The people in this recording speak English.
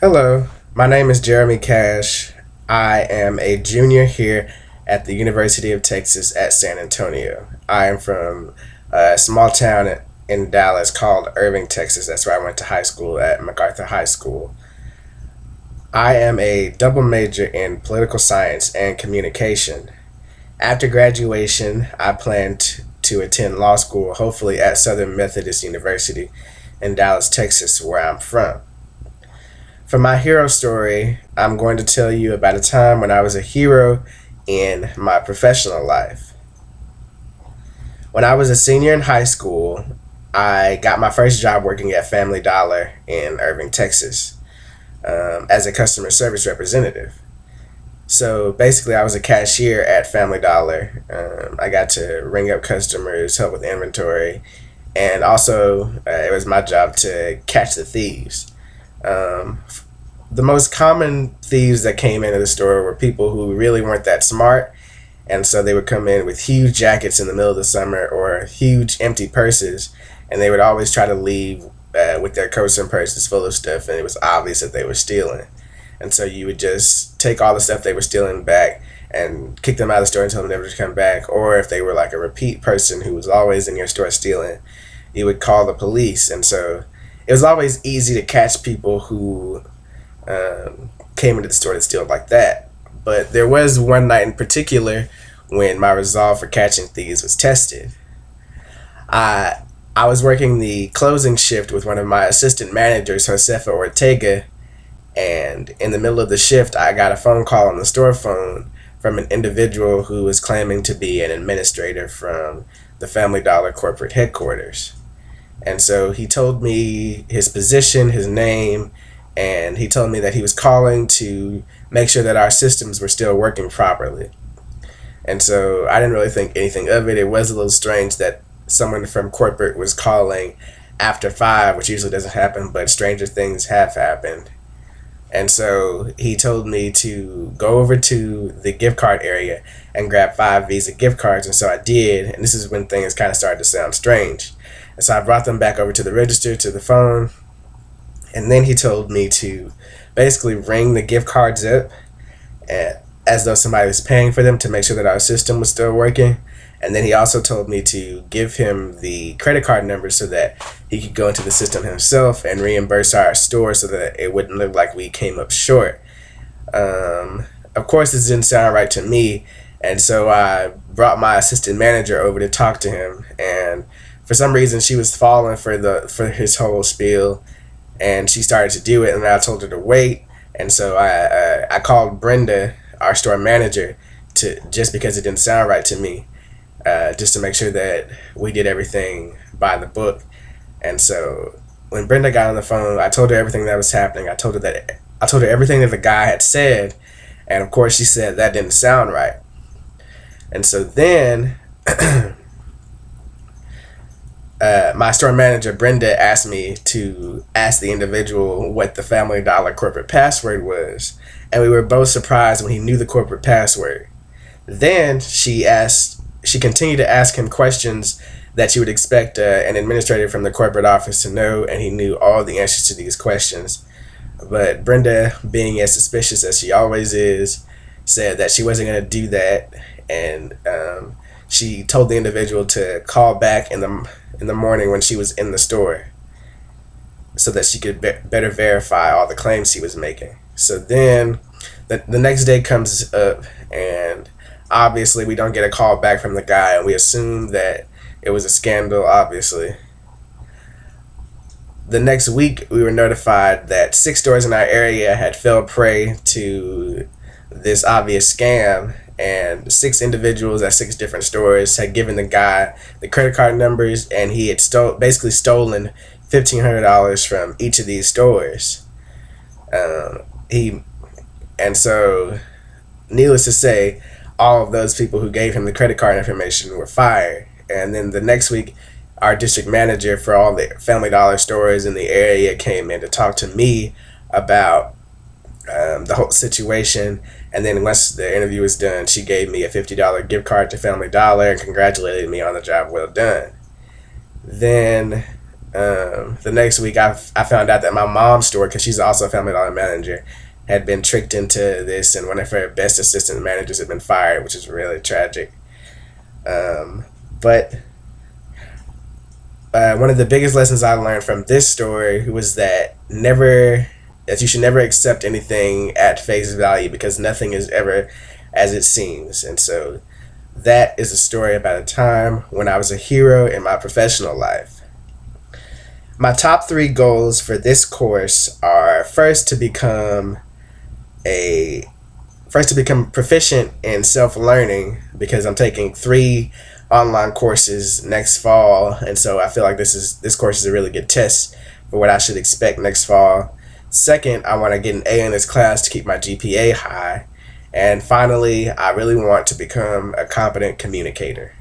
Hello, my name is Jeremy Cash. I am a junior here at the University of Texas at San Antonio. I am from a small town in Dallas called Irving, Texas. That's where I went to high school at MacArthur High School. I am a double major in political science and communication. After graduation, I plan to attend law school, hopefully at Southern Methodist University in Dallas, Texas, where I'm from. For my hero story, I'm going to tell you about a time when I was a hero in my professional life. When I was a senior in high school, I got my first job working at Family Dollar in Irving, Texas, as a customer service representative. So basically, I was a cashier at Family Dollar. I got to ring up customers, help with inventory, and also it was my job to catch the thieves. Um, the most common thieves that came into the store were people who really weren't that smart, and so they would come in with huge jackets in the middle of the summer or huge empty purses, and they would always try to leave with their coats and purses full of stuff, and it was obvious that they were stealing. And so you would just take all the stuff they were stealing back and kick them out of the store and tell them never to come back. Or if they were like a repeat person who was always in your store stealing, you would call the police. And so it was always easy to catch people who came into the store to steal like that. But there was one night in particular when my resolve for catching thieves was tested. I I was working the closing shift with one of my assistant managers, Josefa Ortega, and in the middle of the shift, I got a phone call on the store phone from an individual who was claiming to be an administrator from the Family Dollar corporate headquarters. And so he told me his position, his name, and he told me that he was calling to make sure that our systems were still working properly. And so I didn't really think anything of it. It was a little strange that someone from corporate was calling after 5, which usually doesn't happen, but stranger things have happened. And so he told me to go over to the gift card area and grab 5 Visa gift cards. And so I did. And this is when things kind of started to sound strange. And so I brought them back over to the register, to the phone. And then he told me to basically ring the gift cards up as though somebody was paying for them to make sure that our system was still working. And then he also told me to give him the credit card number so that he could go into the system himself and reimburse our store so that it wouldn't look like we came up short. Of course, this didn't sound right to me, and so I brought my assistant manager over to talk to him. And for some reason, she was falling for his whole spiel, and she started to do it. And I told her to wait, and so I called Brenda, our store manager, to just because it didn't sound right to me. Just to make sure that we did everything by the book. And so when Brenda got on the phone, I told her everything that was happening. I told her everything that the guy had said, and of course she said that didn't sound right. And so then my store manager Brenda asked me to ask the individual what the Family Dollar corporate password was, and we were both surprised when he knew the corporate password. Then she continued to ask him questions that you would expect an administrator from the corporate office to know, and he knew all the answers to these questions. But Brenda, being as suspicious as she always is, said that she wasn't going to do that, and she told the individual to call back in the morning when she was in the store, so that she could better verify all the claims he was making. So then the next day comes up, and obviously we don't get a call back from the guy, and we assume that it was a scandal, obviously. The next week, we were notified that 6 stores in our area had fell prey to this obvious scam, and 6 individuals at 6 different stores had given the guy the credit card numbers, and he had basically stolen $1,500 from each of these stores. He and so, needless to say, all of those people who gave him the credit card information were fired. And then the next week, our district manager for all the Family Dollar stores in the area came in to talk to me about the whole situation. And then once the interview was done, she gave me a $50 gift card to Family Dollar and congratulated me on the job well done. Then The next week, I found out that my mom's store, because she's also a family dollar manager, had been tricked into this, and one of her best assistant managers had been fired, which is really tragic. But one of the biggest lessons I learned from this story was that you should never accept anything at face value, because nothing is ever as it seems. And so that is a story about a time when I was a hero in my professional life. My top three goals for this course are a first to become proficient in self-learning, because I'm taking 3 online courses next fall, and so I feel like this course is a really good test for what I should expect next fall. Second, I want to get an A in this class to keep my GPA high. And finally, I really want to become a competent communicator.